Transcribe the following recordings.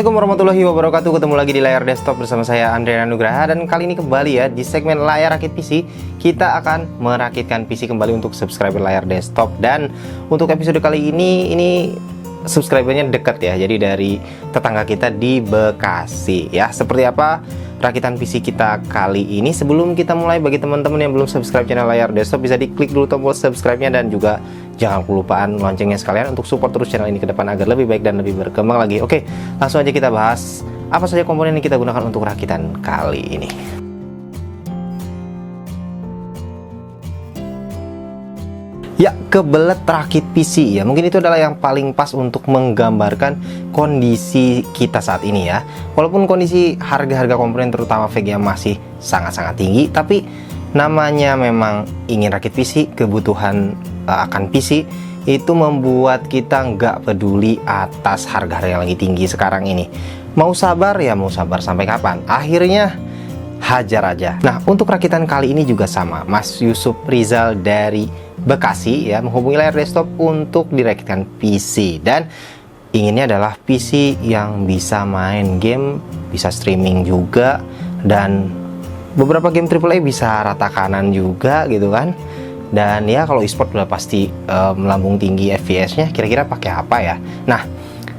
Assalamualaikum warahmatullahi wabarakatuh. Ketemu lagi di layar desktop bersama saya Andrian Nugraha. Dan kali ini kembali ya di segmen layar rakit PC, kita akan merakitkan PC kembali untuk subscriber layar desktop. Dan untuk episode kali ini subscribernya dekat ya, jadi dari tetangga kita di Bekasi ya. Seperti apa rakitan PC kita kali ini? Sebelum kita mulai, bagi teman-teman yang belum subscribe channel layar desktop, bisa diklik dulu tombol subscribe-nya, dan juga jangan kelupaan loncengnya sekalian untuk support terus channel ini ke depan agar lebih baik dan lebih berkembang lagi. Oke, langsung aja kita bahas apa saja komponen yang kita gunakan untuk rakitan kali ini. Ya, kebelet rakit PC ya, mungkin itu adalah yang paling pas untuk menggambarkan kondisi kita saat ini ya. Walaupun kondisi harga-harga komponen terutama VGA masih sangat-sangat tinggi, tapi namanya memang ingin rakit PC, kebutuhan akan PC itu membuat kita nggak peduli atas harga yang lagi tinggi sekarang ini. Mau sabar ya, mau sabar sampai kapan? Akhirnya hajar aja. Nah, untuk rakitan kali ini juga sama. Mas Yusuf Rizal dari Bekasi ya menghubungi layar desktop untuk direkitkan PC, dan inginnya adalah PC yang bisa main game, bisa streaming juga, dan beberapa game AAA bisa rata kanan juga gitu kan. Dan ya kalau e-sport udah pasti melambung tinggi FPS-nya. Kira-kira pakai apa ya? Nah,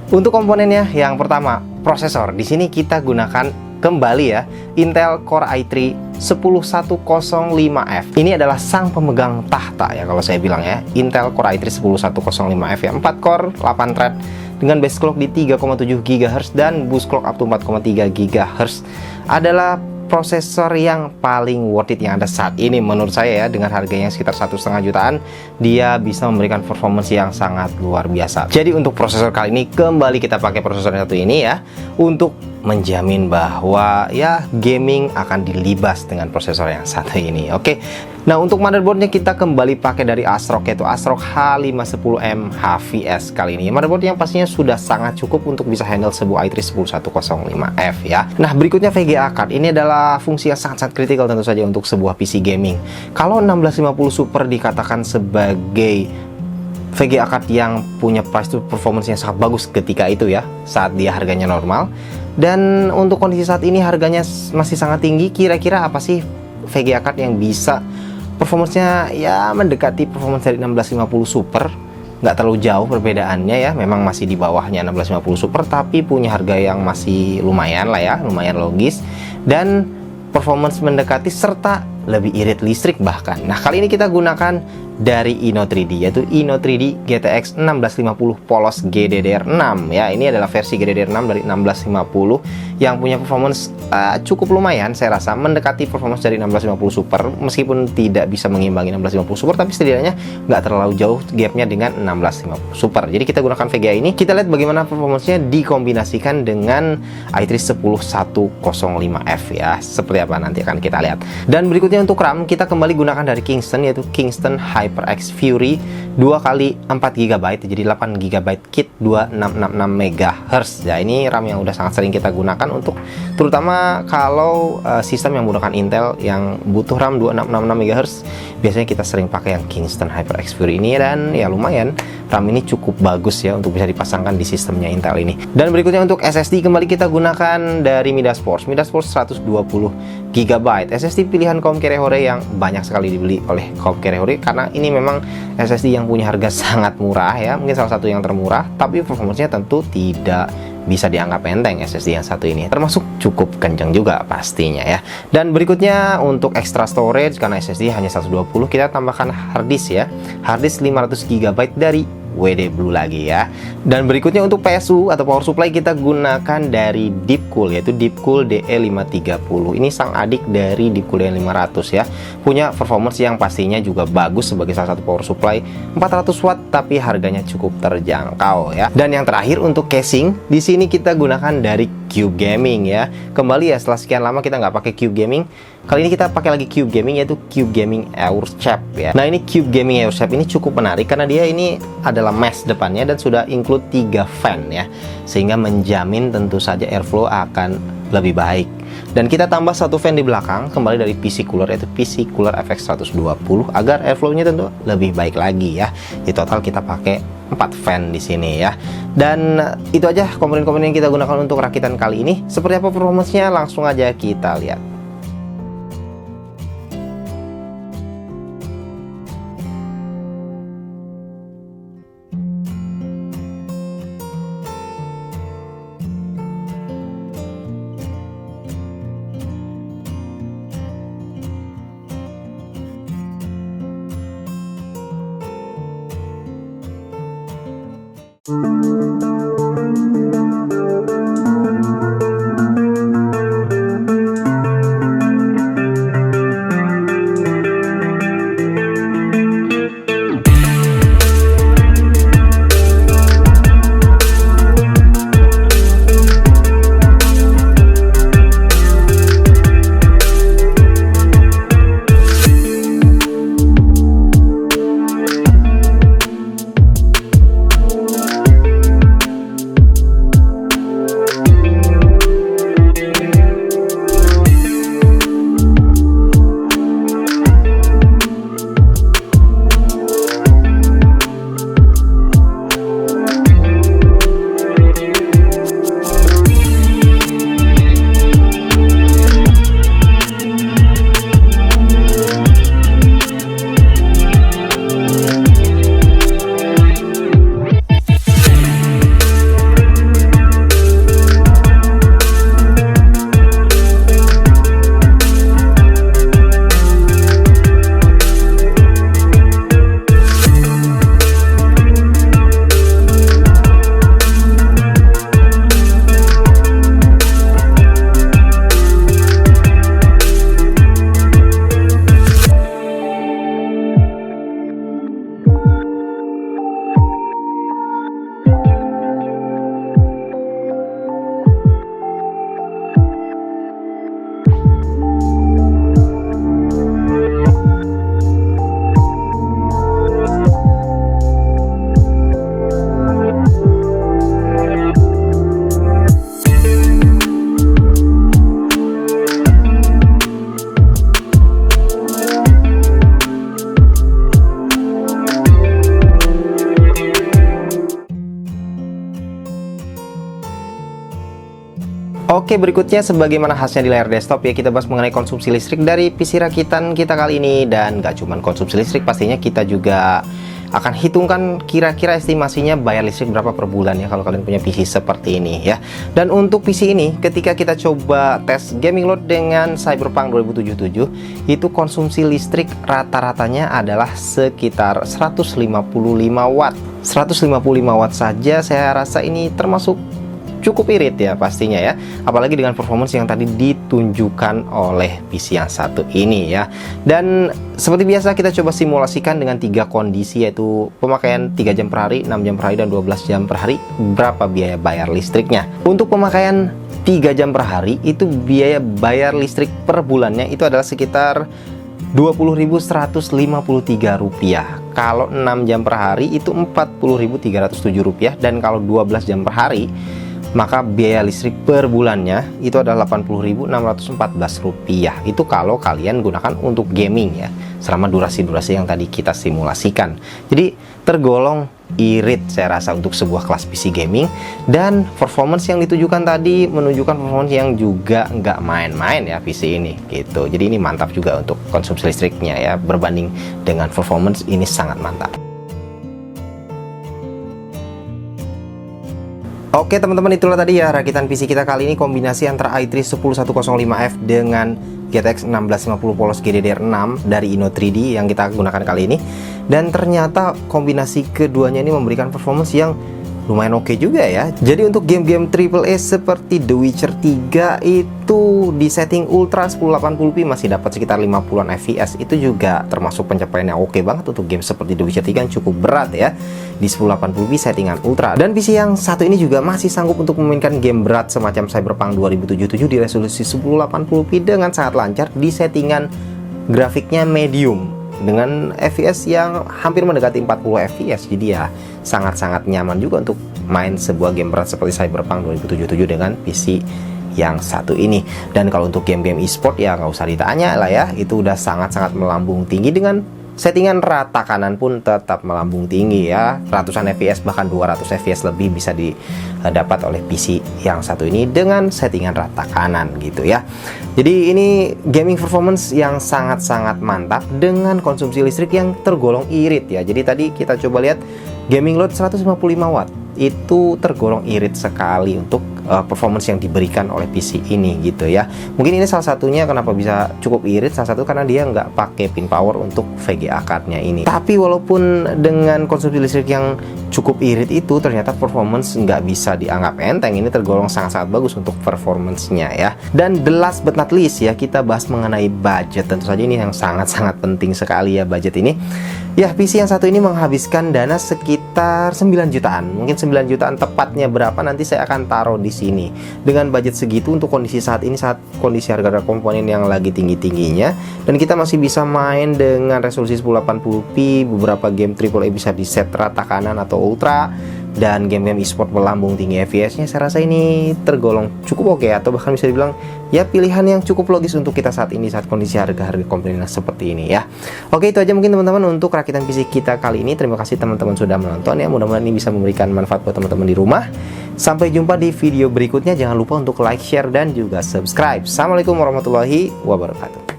untuk komponennya yang pertama, prosesor. Di sini kita gunakan kembali ya Intel Core i3 10105F. Ini adalah sang pemegang tahta ya kalau saya bilang ya. Intel Core i3 10105F ya, 4 core, 8 thread dengan base clock di 3,7 GHz dan boost clock up to 4,3 GHz. Adalah prosesor yang paling worth it yang ada saat ini menurut saya ya. Dengan harganya sekitar 1,5 jutaan, dia bisa memberikan performance yang sangat luar biasa. Jadi untuk prosesor kali ini kembali kita pakai prosesor yang satu ini ya, untuk menjamin bahwa ya gaming akan dilibas dengan prosesor yang satu ini. Oke. Nah, untuk motherboardnya kita kembali pakai dari ASRock, yaitu ASRock H510M HVS kali ini. Motherboard yang pastinya sudah sangat cukup untuk bisa handle sebuah i3 10105F ya. Nah, berikutnya VGA card. Ini adalah fungsi yang sangat-sangat kritikal tentu saja untuk sebuah PC gaming. Kalau 1650 Super dikatakan sebagai VGA card yang punya price to performance yang sangat bagus ketika itu ya, saat dia harganya normal. Dan untuk kondisi saat ini harganya masih sangat tinggi. Kira-kira apa sih VGA card yang bisa performance-nya ya mendekati performance dari 1650 Super? Nggak terlalu jauh perbedaannya ya, memang masih di bawahnya 1650 Super, tapi punya harga yang masih lumayan lah ya, lumayan logis, dan performance mendekati serta lebih irit listrik bahkan. Nah, kali ini kita gunakan dari Ino3D, yaitu Ino3D GTX 1650 Polos GDDR6 ya. Ini adalah versi GDDR6 dari 1650 yang punya performance cukup lumayan, saya rasa mendekati performance dari 1650 Super, meskipun tidak bisa mengimbangi 1650 Super, tapi setidaknya nggak terlalu jauh gapnya dengan 1650 Super. Jadi kita gunakan VGA ini, kita lihat bagaimana performance-nya dikombinasikan dengan i3 10105F ya, seperti apa nanti akan kita lihat. Dan berikutnya untuk RAM, kita kembali gunakan dari Kingston, yaitu Kingston HyperX Fury 2x4GB, jadi 8GB kit 2666 MHz ya. Ini RAM yang udah sangat sering kita gunakan untuk terutama kalau sistem yang menggunakan Intel yang butuh RAM 2666 MHz, biasanya kita sering pakai yang Kingston HyperX Fury ini. Dan ya lumayan, RAM ini cukup bagus ya untuk bisa dipasangkan di sistemnya Intel ini. Dan berikutnya untuk SSD, kembali kita gunakan dari Midas Force 120GB SSD pilihan kaum kere-hore yang banyak sekali dibeli oleh kaum kere-hore, karena ini memang SSD yang punya harga sangat murah ya, mungkin salah satu yang termurah, tapi performance-nya tentu tidak bisa dianggap enteng. SSD yang satu ini termasuk cukup kencang juga pastinya ya. Dan berikutnya untuk extra storage, karena SSD hanya 120, kita tambahkan harddisk ya, harddisk 500GB dari WD Blue lagi ya. Dan berikutnya untuk PSU atau power supply, kita gunakan dari Deepcool, yaitu Deepcool DE530. Ini sang adik dari Deepcool DE500 ya, punya performance yang pastinya juga bagus sebagai salah satu power supply 400 watt, tapi harganya cukup terjangkau ya. Dan yang terakhir untuk casing, di sini kita gunakan dari Cube Gaming ya. Kembali ya, setelah sekian lama kita nggak pakai Cube Gaming, kali ini kita pakai lagi Cube Gaming, yaitu Cube Gaming Airshap ya. Nah, ini Cube Gaming Airshap ini cukup menarik karena dia ini adalah mesh depannya dan sudah include 3 fan ya, sehingga menjamin tentu saja airflow akan lebih baik. Dan kita tambah satu fan di belakang kembali dari PC Cooler, yaitu PC Cooler FX 120, agar airflow-nya tentu lebih baik lagi ya. Di total kita pakai 4 fan di sini ya. Dan itu aja komponen-komponen yang kita gunakan untuk rakitan kali ini. Seperti apa performance-nya, langsung aja kita lihat. Oke, berikutnya sebagaimana khasnya di layar desktop ya, kita bahas mengenai konsumsi listrik dari PC rakitan kita kali ini. Dan gak cuman konsumsi listrik, pastinya kita juga akan hitungkan kira-kira estimasinya bayar listrik berapa per bulan ya kalau kalian punya PC seperti ini ya. Dan untuk PC ini, ketika kita coba tes gaming load dengan Cyberpunk 2077, itu konsumsi listrik rata-ratanya adalah sekitar 155 watt. 155 watt saja saya rasa ini termasuk cukup irit ya pastinya ya, apalagi dengan performance yang tadi ditunjukkan oleh PC yang satu ini ya. Dan seperti biasa kita coba simulasikan dengan 3 kondisi, yaitu pemakaian 3 jam per hari, 6 jam per hari, dan 12 jam per hari, berapa biaya bayar listriknya. Untuk pemakaian 3 jam per hari itu biaya bayar listrik per bulannya itu adalah sekitar Rp20.153. Kalau 6 jam per hari itu Rp40.307, dan kalau 12 jam per hari maka biaya listrik per bulannya itu adalah Rp80.614. Itu kalau kalian gunakan untuk gaming ya, selama durasi-durasi yang tadi kita simulasikan. Jadi tergolong irit saya rasa untuk sebuah kelas PC gaming. Dan performance yang ditujukan tadi menunjukkan performance yang juga nggak main-main ya PC ini gitu. Jadi ini mantap juga untuk konsumsi listriknya ya, berbanding dengan performance ini sangat mantap. Oke teman-teman, itulah tadi ya rakitan PC kita kali ini, kombinasi antara i3 10105F dengan GTX 1650 polos GDDR6 dari Inno 3D yang kita gunakan kali ini. Dan ternyata kombinasi keduanya ini memberikan performance yang lumayan oke juga ya. Jadi untuk game-game AAA seperti The Witcher 3 itu di setting Ultra 1080p masih dapat sekitar 50-an fps. Itu juga termasuk pencapaian yang oke banget untuk game seperti The Witcher 3 yang cukup berat ya, di 1080p settingan Ultra. Dan PC yang satu ini juga masih sanggup untuk memainkan game berat semacam Cyberpunk 2077 di resolusi 1080p dengan sangat lancar di settingan grafiknya medium dengan fps yang hampir mendekati 40 fps. Jadi ya sangat-sangat nyaman juga untuk main sebuah game berat seperti Cyberpunk 2077 dengan PC yang satu ini. Dan kalau untuk game-game e-sport ya nggak usah ditanya lah ya, itu udah sangat-sangat melambung tinggi dengan Settingan rata kanan pun tetap melambung tinggi ya, ratusan fps bahkan 200 fps lebih bisa didapat oleh PC yang satu ini dengan settingan rata kanan gitu ya. Jadi ini gaming performance yang sangat-sangat mantap dengan konsumsi listrik yang tergolong irit ya. Jadi tadi kita coba lihat gaming load 155 watt itu tergolong irit sekali untuk performance yang diberikan oleh PC ini gitu ya. Mungkin ini salah satunya kenapa bisa cukup irit, salah satu karena dia nggak pakai pin power untuk VGA cardnya ini. Tapi walaupun dengan konsumsi listrik yang cukup irit itu, ternyata performance nggak bisa dianggap enteng. Ini tergolong sangat-sangat bagus untuk performance-nya ya. Dan the last but not least ya, kita bahas mengenai budget. Tentu saja ini yang sangat-sangat penting sekali ya, budget ini. Ya, PC yang satu ini menghabiskan dana sekitar 9 jutaan. Mungkin 9 jutaan tepatnya berapa nanti saya akan taruh di sini. Dengan budget segitu untuk kondisi saat ini, saat kondisi harga komponen yang lagi tinggi-tingginya, dan kita masih bisa main dengan resolusi 1080p, beberapa game AAA bisa di set rata kanan atau ultra, dan game-game e-sport melambung tinggi FPS-nya, saya rasa ini tergolong cukup oke, atau bahkan bisa dibilang ya pilihan yang cukup logis untuk kita saat ini saat kondisi harga-harga komponen seperti ini ya. Oke, itu aja mungkin teman-teman untuk rakitan PC kita kali ini. Terima kasih teman-teman sudah menonton ya, mudah-mudahan ini bisa memberikan manfaat buat teman-teman di rumah. Sampai jumpa di video berikutnya, jangan lupa untuk like, share, dan juga subscribe. Assalamualaikum warahmatullahi wabarakatuh.